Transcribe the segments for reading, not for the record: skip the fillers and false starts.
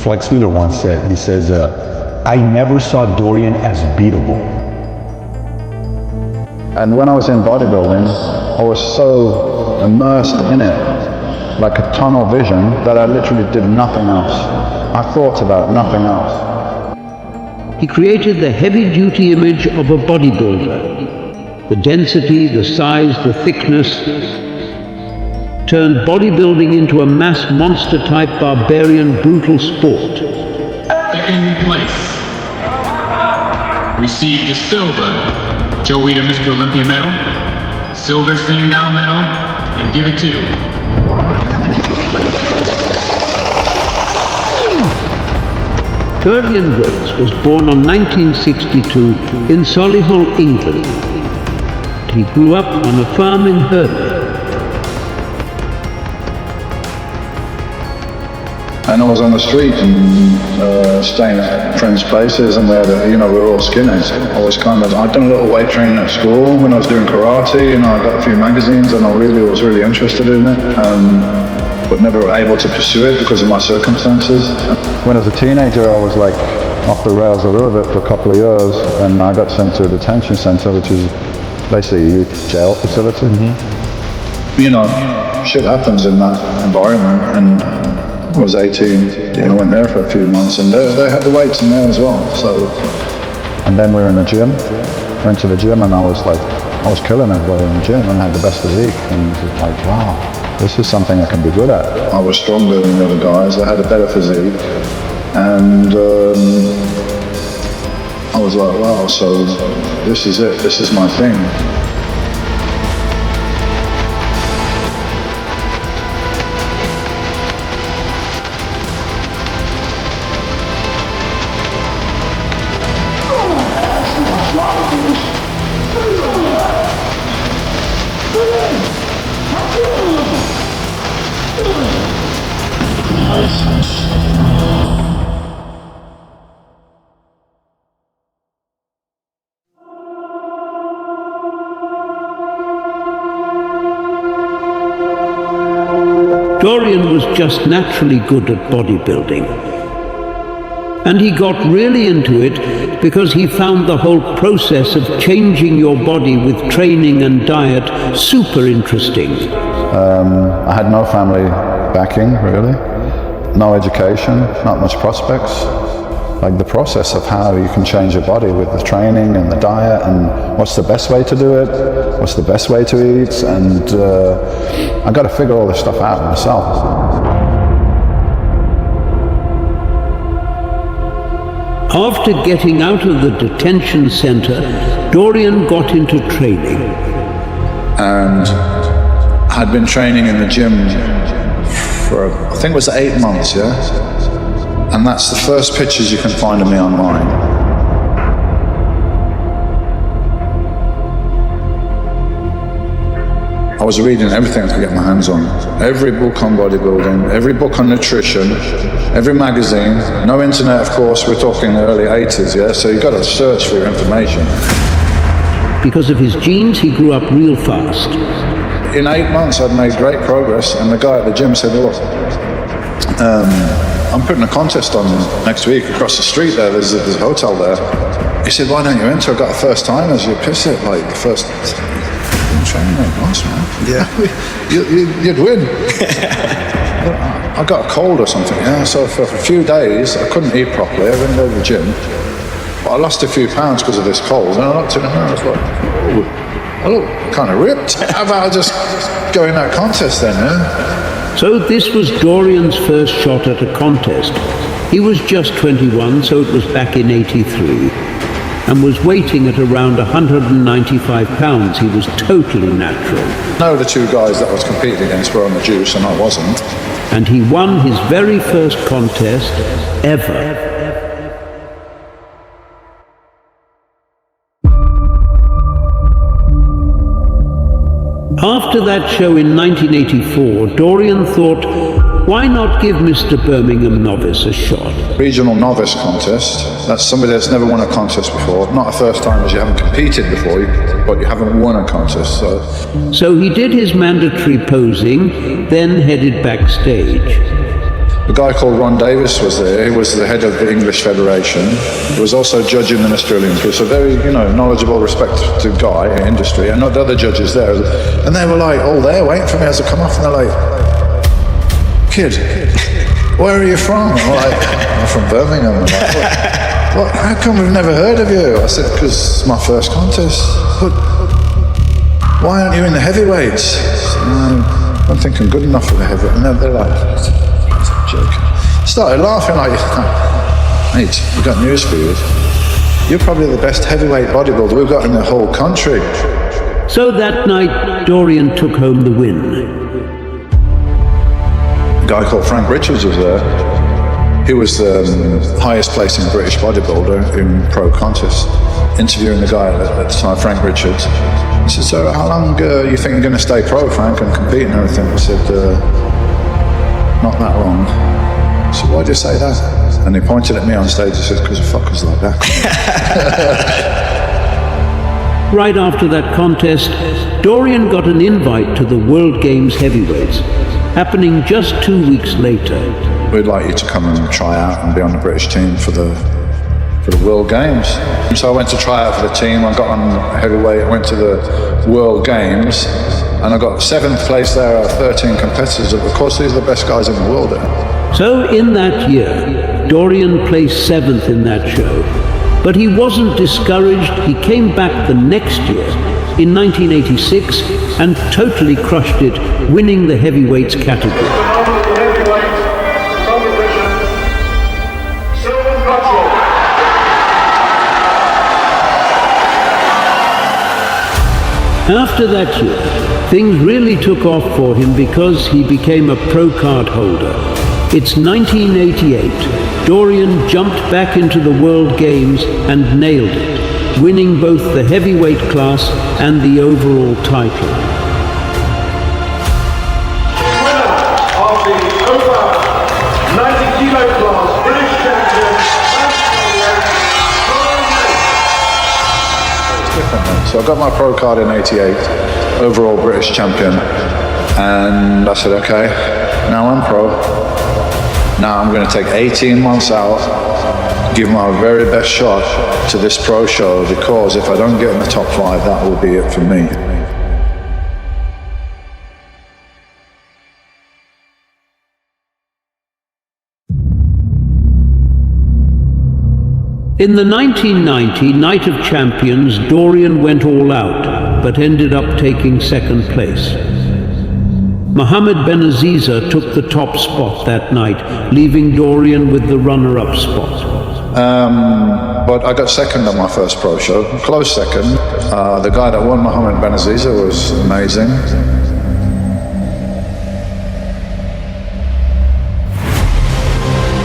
Flex Wheeler once said, he says, I never saw Dorian as beatable. And when I was in bodybuilding, I was so immersed in it, like a tunnel vision, that I literally did nothing else. I thought about nothing else. He created the heavy-duty image of a bodybuilder. The density, the size, the thickness, turned bodybuilding into a mass monster-type barbarian brutal sport. Second place received a silver Joe Weider Mr. Olympia medal, silver sitting down medal, and give it to Dorian Yates was born on 1962 in Solihull, England. He grew up on a farm in Hertford. And I was on the street and staying at friends' places, and we had we were all skinheads. I'd done a little weight training at school when I was doing karate, I got a few magazines and I was really interested in it, but never able to pursue it because of my circumstances. When I was a teenager, I was like off the rails a little bit for a couple of years, and I got sent to a detention center, which is basically a youth jail facility. Shit happens in that environment, and I was 18, I went there for a few months, and they had the weights in there as well. And then we were in the gym, went to the gym, and I was killing everybody in the gym, and I had the best physique, and it was like, wow, this is something I can be good at. I was stronger than the other guys, I had a better physique, and I was like, wow, so this is it, this is my thing. Dorian was just naturally good at bodybuilding. And he got really into it because he found the whole process of changing your body with training and diet super interesting. I had no family backing, really. No education, not much prospects. Like the process of how you can change your body with the training and the diet, and what's the best way to do it, what's the best way to eat, and I got to figure all this stuff out myself. After getting out of the detention center, Dorian got into training. And I'd been training in the gym for, I think it was 8 months, yeah? And that's the first pictures you can find of me online. I was reading everything I could get my hands on. Every book on bodybuilding, every book on nutrition, every magazine. No internet, of course, we're talking the early 80s, yeah? So you've got to search for your information. Because of his genes, he grew up real fast. In 8 months, I'd made great progress, and the guy at the gym said, look, I'm putting a contest on next week across the street there, there's a hotel there. He said, why don't you enter? I got a first timers, you piss it, like the first training, nice man. Yeah. You'd win. I got a cold or something, yeah, so for a few days I couldn't eat properly, I went to the gym, but I lost a few pounds because of this cold, and I looked in the mirror, I was like, oh, I look kind of ripped. How about I just go in that contest then, yeah? So this was Dorian's first shot at a contest. He was just 21, so it was back in '83, and was weighting at around 195 pounds. He was totally natural. No, the two guys that I was competing against were on the juice, and I wasn't. And he won his very first contest ever. After that show in 1984, Dorian thought, why not give Mr. Birmingham Novice a shot? Regional novice contest, that's somebody that's never won a contest before. Not a first time as you haven't competed before, but you haven't won a contest. So he did his mandatory posing, then headed backstage. A guy called Ron Davis was there. He was the head of the English Federation. He was also judging the Mr. Olympia, so very, knowledgeable, respected guy in industry, and not the other judges there. And they were like all there waiting for me as I come off, and they're like, "Kid, where are you from?" I'm like, "I'm from Birmingham." I'm like, "What? How come we've never heard of you?" I said, "Because it's my first contest." "But why aren't you in the heavyweights?" I'm thinking good enough for the heavyweight. And they're like, joking. Started laughing like, "Mate, we've got news for you. You're probably the best heavyweight bodybuilder we've got in the whole country." So that night, Dorian took home the win. A guy called Frank Richards was there. He was the highest placing British bodybuilder in pro contests. Interviewing the guy at the time, Frank Richards. He said, "So how long you think you're going to stay pro, Frank, and compete and everything?" I said, "Not that long." I said, "Why do you say that?" And he pointed at me on stage and said, "Because of fuckers like that." Right after that contest, Dorian got an invite to the World Games heavyweights, happening just 2 weeks later. "We'd like you to come and try out and be on the British team for the World Games." So I went to try out for the team. I got on heavyweight, went to the World Games, and I got 7th place there out of 13 competitors. Of course, these are the best guys in the world there. So in that year, Dorian placed 7th in that show. But he wasn't discouraged. He came back the next year, in 1986, and totally crushed it, winning the heavyweights category. After that year, things really took off for him because he became a pro card holder. It's 1988. Dorian jumped back into the World Games and nailed it, winning both the heavyweight class and the overall title. Winner of the over 90 kilo class, British champion, So I got my pro card in '88, overall British champion, and I said, okay, now I'm pro. Now I'm going to take 18 months out, give my very best shot to this pro show, because if I don't get in the top 5, that will be it for me. In the 1990 Night of Champions, Dorian went all out, but ended up taking 2nd place. Mohammed Benaziza took the top spot that night, leaving Dorian with the runner-up spot. But I got 2nd on my first pro show, close 2nd. The guy that won, Mohammed Benaziza, was amazing.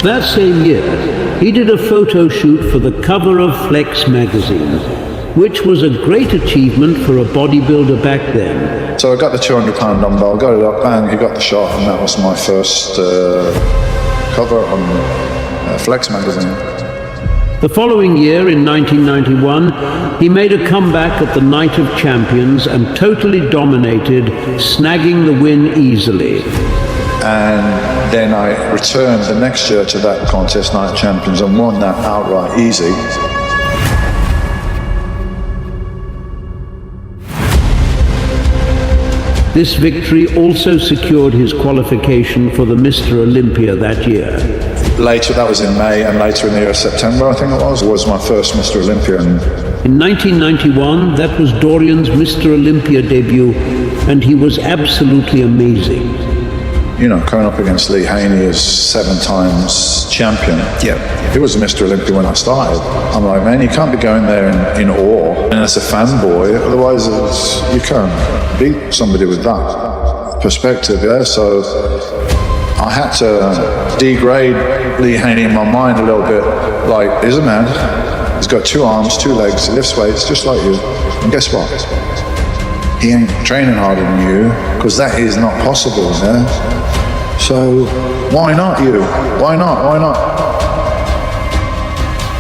That same year, he did a photo shoot for the cover of Flex magazine, which was a great achievement for a bodybuilder back then. So I got the 200-pound dumbbell, got it up, bang, he got the shot, and that was my first cover on Flex magazine. The following year, in 1991, he made a comeback at the Night of Champions and totally dominated, snagging the win easily. And then I returned the next year to that contest, Night of Champions, and won that outright easy. This victory also secured his qualification for the Mr. Olympia that year. Later, that was in May, and later in the year, September, I think it was my first Mr. Olympia. In 1991, that was Dorian's Mr. Olympia debut, and he was absolutely amazing. You know, coming up against Lee Haney as 7 times champion. Yeah. He was a Mr. Olympia when I started. I'm like, man, you can't be going there in awe. And as a fanboy, otherwise you can't beat somebody with that perspective, yeah? So I had to degrade Lee Haney in my mind a little bit. Like, he's a man, he's got 2 arms, 2 legs, he lifts weights just like you. And guess what? He ain't training harder than you, because that is not possible, yeah? So why not you? Why not? Why not?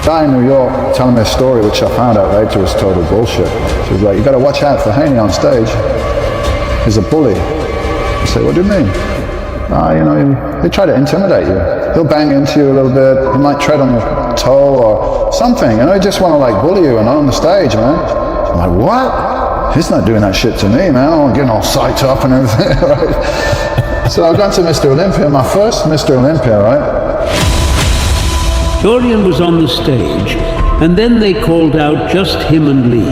Guy in New York telling me a story which I found out later was total bullshit. She was like, you got to watch out for Haney on stage. He's a bully. I say, what do you mean? They try to intimidate you. He'll bang into you a little bit. He might tread on your toe or something. He just want to like bully you on the stage, man. I'm like, what? He's not doing that shit to me, man. I'm getting all psyched up and everything, right? So I've gone to Mr. Olympia, my first Mr. Olympia, right? Dorian was on the stage, and then they called out just him and Lee.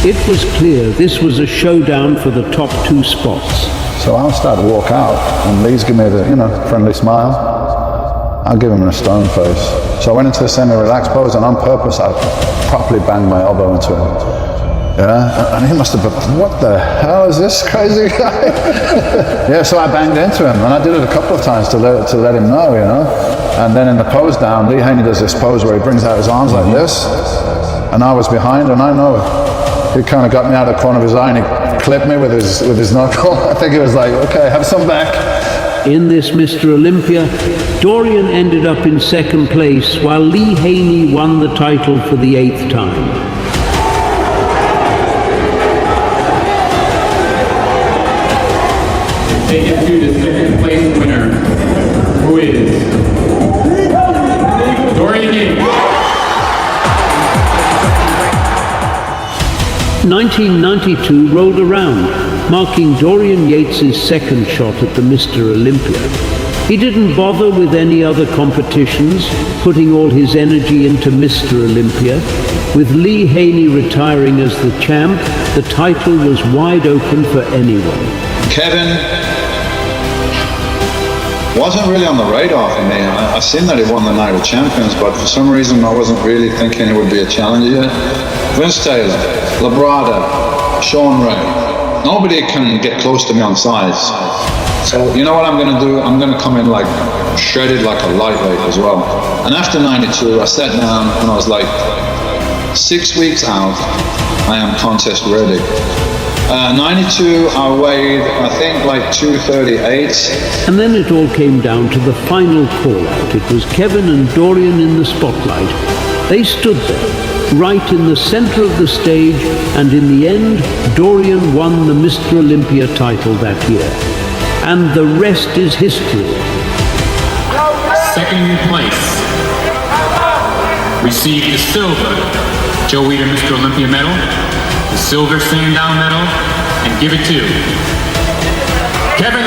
It was clear this was a showdown for the top 2 spots. So I'll start to walk out, and Lee's give me the, friendly smile. I'll give him a stone face. So I went into the semi-relaxed pose, and on purpose, I properly banged my elbow into him. And he must have been, what the hell is this crazy guy? Yeah, so I banged into him, and I did it a couple of times to let him know, And then in the pose down, Lee Haney does this pose where he brings out his arms like this, and I was behind, and I know he kind of got me out of the corner of his eye, and he clipped me with his knuckle. I think he was like, okay, have some back. In this Mr. Olympia, Dorian ended up in 2nd place, while Lee Haney won the title for the 8th time. Take it to the 2nd place winner, who is Dorian Yates. 1992 rolled around, marking Dorian Yates' 2nd shot at the Mr. Olympia. He didn't bother with any other competitions, putting all his energy into Mr. Olympia. With Lee Haney retiring as the champ, the title was wide open for anyone. Kevin wasn't really on the radar for me. I seen that he won the Night of Champions, but for some reason I wasn't really thinking he would be a challenger yet. Vince Taylor, Labrada, Sean Ray, nobody can get close to me on size. So you know what I'm going to do? I'm going to come in like shredded like a lightweight as well. And after 92, I sat down and I was like, 6 weeks out, I am contest ready. 92, I weighed, I think, like 238. And then it all came down to the final call-out. It was Kevin and Dorian in the spotlight. They stood there, right in the center of the stage, and in the end, Dorian won the Mr. Olympia title that year. And the rest is history. 2nd place received the silver Joe Weider Mr. Olympia medal, the silver stand down medal, and give it to Kevin